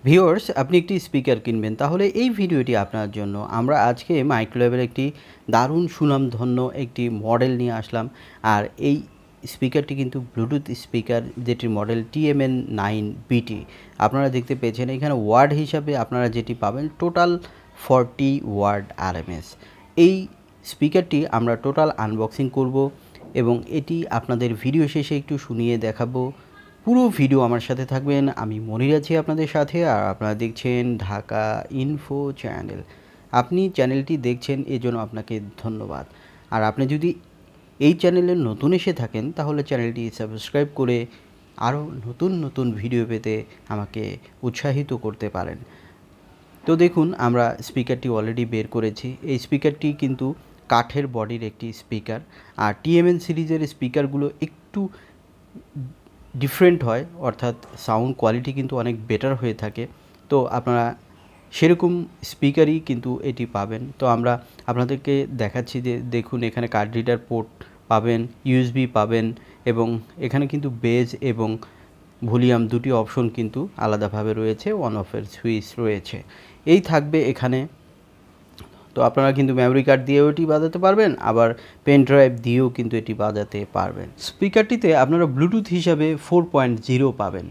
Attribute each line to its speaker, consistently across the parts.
Speaker 1: Viewers, আপনি একটি speaker কিনবেন, তাহলে এই ভিডিওটি আপনার জন্য। আমরা আজকে মাইক্রোল্যাবের একটি দারুণ সুনামধন্য একটি মডেল নিয়ে আসলাম। আর এই স্পিকারটি কিন্তু ব্লুটুথ স্পিকার, যেটির মডেল tmn-9bt। আপনারা দেখতে পেয়েছেন এখানে ওয়ার্ড হিসাবে আপনারা যেটি পাবেন টোটাল 40 ওয়ার্ড RMS। এই স্পিকারটি আমরা টোটাল আনবক্সিং করব এবং এটি আপনাদের ভিডিও শেষে একটু শুনিয়ে দেখাবো। পুরো ভিডিও আমার সাথে থাকবেন। আমি মনির আছি আপনাদের সাথে, আর আপনারা দেখছেন ঢাকা ইনফো চ্যানেল। আপনি চ্যানেলটি দেখছেন এজন্য আপনাকে ধন্যবাদ। আর আপনি যদি এই চ্যানেলে নতুন এসে থাকেন তাহলে চ্যানেলটি সাবস্ক্রাইব করে আরও নতুন নতুন ভিডিও পেতে আমাকে উৎসাহিত করতে পারেন। তো দেখুন, আমরা স্পিকারটি অলরেডি বের করেছি। এই স্পিকারটি কিন্তু কাঠের বডির একটি স্পিকার। আর TMN সিরিজের স্পিকারগুলো একটু ডিফারেন্ট হয়, অর্থাৎ সাউন্ড কোয়ালিটি কিন্তু অনেক বেটার হয়ে থাকে। তো আপনারা সেরকম স্পিকারই কিন্তু এটি পাবেন। তো আমরা আপনাদেরকে দেখাচ্ছি যে দেখুন, এখানে কার্ড রিডার পোর্ট পাবেন, USB পাবেন, এবং এখানে কিন্তু বেজ এবং ভলিউম দুটি অপশন কিন্তু আলাদাভাবে রয়েছে, অন অফের সুইচ রয়েছে। এই থাকবে এখানে। তো আপনারা কিন্তু মেমরি কার্ড দিয়েও এটি বাজাতে পারবেন, আবার পেন ড্রাইভ দিয়েও কিন্তু এটি বাজাতে পারবেন। স্পিকারটিতে আপনারা ব্লুটুথ হিসাবে 4.0 পাবেন।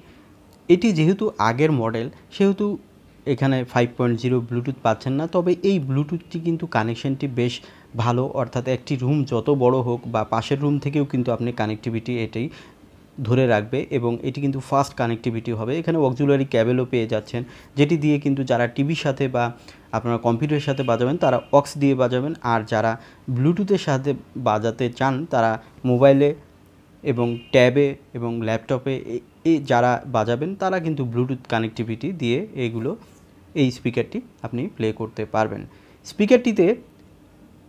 Speaker 1: এটি যেহেতু আগের মডেল, সেহেতু এখানে 5.0 ব্লুটুথ পাচ্ছেন না। তবে এই ব্লুটুথটি কিন্তু কানেকশনটি বেশ ভালো, অর্থাৎ একটি রুম যত বড় হোক বা পাশের রুম থেকেও কিন্তু আপনি কানেক্টিভিটি এটাই ধরে রাখবে, এবং এটি কিন্তু ফাস্ট কানেক্টিভিটি হবে। এখানে অক্সিলারি ক্যাবেলও পেয়ে যাচ্ছেন, যেটি দিয়ে কিন্তু যারা টিভির সাথে বা আপনারা কম্পিউটারের সাথে বাজাবেন তারা অক্স দিয়ে বাজাবেন, আর যারা ব্লুটুথের সাথে বাজাতে চান তারা মোবাইলে এবং ট্যাবে এবং ল্যাপটপে যারা বাজাবেন তারা কিন্তু ব্লুটুথ কানেক্টিভিটি দিয়ে এই স্পিকারটি আপনি প্লে করতে পারবেন। স্পিকারটিতে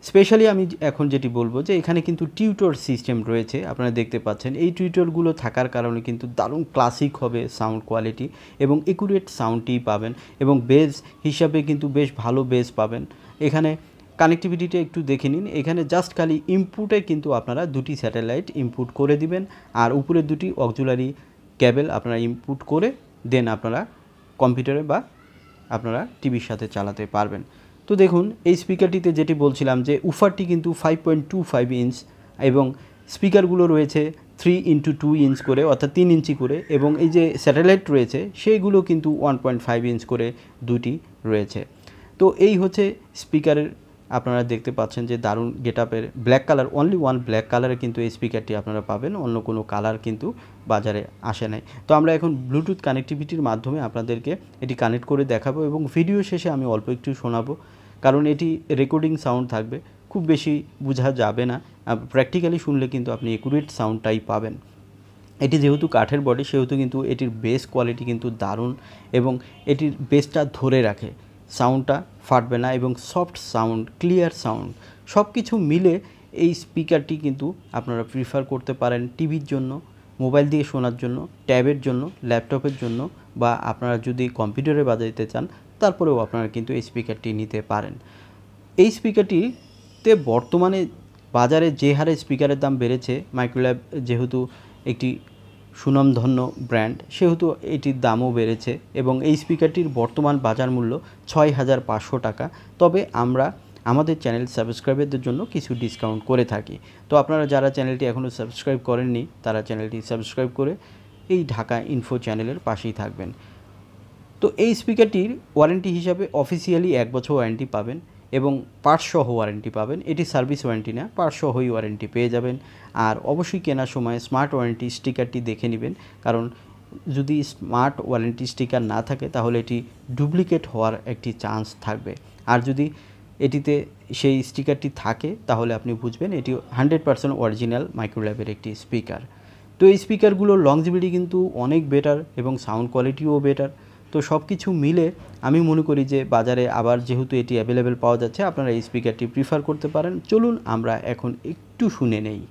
Speaker 1: স্পেশালি আমি এখন যেটি বলবো যে এখানে কিন্তু টিউটর সিস্টেম রয়েছে, আপনারা দেখতে পাচ্ছেন। এই টিউটরগুলো থাকার কারণে কিন্তু দারুণ ক্লাসিক হবে সাউন্ড কোয়ালিটি, এবং একুরেট সাউন্ডটি পাবেন, এবং বেজ হিসাবে কিন্তু বেশ ভালো বেজ পাবেন। এখানে কানেক্টিভিটিটা একটু দেখে নিন। এখানে জাস্ট খালি ইনপুটে কিন্তু আপনারা দুটি স্যাটেলাইট ইনপুট করে দিবেন, আর উপরের দুটি অক্সিলারি কেবল আপনারা ইনপুট করে দেন আপনারা কম্পিউটারে বা আপনারা টিভির সাথে চালাতে পারবেন। তো দেখুন, এই স্পিকারটিতে যেটি বলছিলাম যে উফারটি কিন্তু 5.25 ইঞ্চ, এবং স্পিকারগুলো রয়েছে 3x2 ইঞ্চ করে, অর্থাৎ 3 ইঞ্চি করে, এবং এই যে স্যাটেলাইট রয়েছে সেইগুলো কিন্তু 1.5 ইঞ্চ করে দুটি রয়েছে। তো এই হচ্ছে স্পিকারের। আপনারা দেখতে পাচ্ছেন যে দারুণ গেটআপের black colour, only one black কালারে কিন্তু এই স্পিকারটি আপনারা পাবেন, অন্য কোনো কালার কিন্তু বাজারে আসে নাই। তো আমরা এখন ব্লুটুথ কানেক্টিভিটির মাধ্যমে আপনাদেরকে এটি কানেক্ট করে দেখাবো, এবং ভিডিও শেষে আমি অল্প একটু শোনাবো, কারণ এটি রেকর্ডিং সাউন্ড থাকবে, খুব বেশি বোঝা যাবে না। প্র্যাকটিক্যালি শুনলে কিন্তু আপনি একুরেট সাউন্ডটাই পাবেন। এটি যেহেতু কাঠের বডি, সেহেতু কিন্তু এটির বেস কোয়ালিটি কিন্তু দারুণ, এবং এটির বেসটা ধরে রাখে, সাউন্ডটা ফাটবে না, এবং সফট সাউন্ড, ক্লিয়ার সাউন্ড, সব কিছু মিলে এই স্পিকারটি কিন্তু আপনারা প্রিফার করতে পারেন টিভির জন্য, মোবাইল দিয়ে শোনার জন্য, ট্যাবের জন্য, ল্যাপটপের জন্য, বা আপনারা যদি কম্পিউটারে বাজাইতে চান তারপরেও আপনারা কিন্তু এই স্পিকারটি নিতে পারেন। এই স্পিকারটিতে বর্তমানে বাজারে যে হারে স্পিকারের দাম বেড়েছে, মাইক্রোল্যাব যেহেতু একটি সুনামধন্য ব্র্যান্ড, সেহেতু এটির দামও বেড়েছে, এবং এই স্পিকারটির বর্তমান বাজার মূল্য 6,500 টাকা। তবে আমরা আমাদের চ্যানেল সাবস্ক্রাইবারদের জন্য কিছু ডিসকাউন্ট করে থাকি। তো আপনারা যারা চ্যানেলটি এখনও সাবস্ক্রাইব করেননি তারা চ্যানেলটি সাবস্ক্রাইব করে এই ঢাকা ইনফো চ্যানেলের পাশেই থাকবেন। তো এই স্পিকারটির ওয়ারেন্টি হিসাবে অফিসিয়ালি 1 বছর ওয়ারেন্টি পাবেন, এবং পার্টস সহ ওয়ারেন্টি পাবেন। এটি সার্ভিস ওয়ারেন্টি না, পার্টস সহই ওয়ারেন্টি পেয়ে যাবেন। আর অবশ্যই কেনার সময় স্মার্ট ওয়ারেন্টি স্টিকারটি দেখে নেবেন, কারণ যদি স্মার্ট ওয়ারেন্টি স্টিকার না থাকে তাহলে এটি ডুপ্লিকেট হওয়ার একটি চান্স থাকবে। আর যদি এটিতে সেই স্টিকারটি থাকে তাহলে আপনি বুঝবেন এটি 100% অরিজিনাল মাইক্রোল্যাবের একটি স্পিকার। তো এই স্পিকারগুলোর লংজিভিটি কিন্তু অনেক বেটার, এবং সাউন্ড কোয়ালিটিও বেটার। তো সব কিছু মিলে আমি মনে করি যে বাজারে আবার যেহেতু এটি অ্যাভেলেবেল পাওয়া যাচ্ছে, আপনারা এই স্পিকারটি প্রিফার করতে পারেন। চলুন আমরা এখন একটু শুনে নেই।